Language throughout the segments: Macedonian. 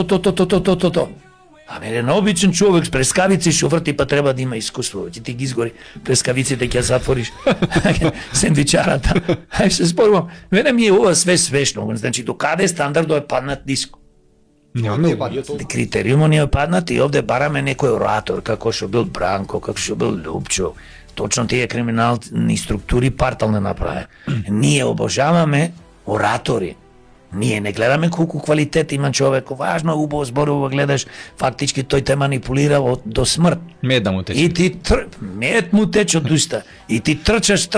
то. А мене на обичен човек с прескавици што врти, па треба да има искуство. Ти ги изгори прескавиците, ќе затвориш сендвичарата. Ај се спорувам. Мене ми е ова све свешно. Значи, до каде стандардот е паднат ниско? Критериумот ни е паднат и овде бараме некој оратор, како што бил Бранко, како што бил Лупчо. Точно тие криминални структури партал не направи. Ние обожаваме оратори. Ние не гледаме колку квалитет има човек. Важно, убаво зборува, гледаш, фактички тој те манипулира до смрт. Мед да му тече. И ти мед му тече од уста. И ти трчаш,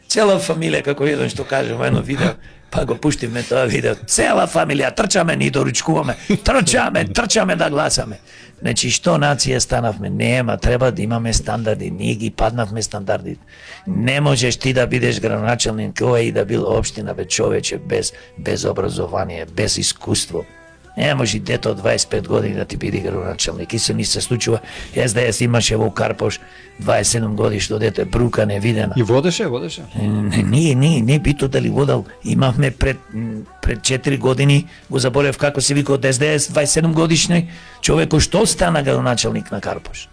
цела фамилија, како еден што каже во едно видео, па го пуштивме тоа видео. Цела фамилија трчаме, ни доручкуваме. Трчаме да гласаме. Значи, што нација станавме? Нема, треба да имаме стандарди. Ние ги паднавме стандардите. Не можеш ти да бидеш градоначалник која и да била општина, бе човече, без образование, без искуство. Не може дете од 25 години да ти биде градоначалник. И се случува, СДС имаше во Карпош 27 годишно дете, брука невидена. И водеше? Не бито дали водел. Имавме пред 4 години, го заборев како се вика од СДС, 27 годишни човеко што стана градоначалник на Карпош.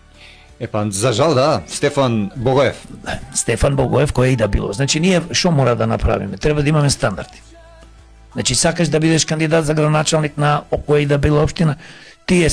Епа, за жал да, Стефан Богоев. Стефан Богоев, кој и да било. Значи, ние што мора да направиме? Треба да имаме стандарди. Значи, сакаш да бидеш кандидат за градоначалник на која и да била општина, тие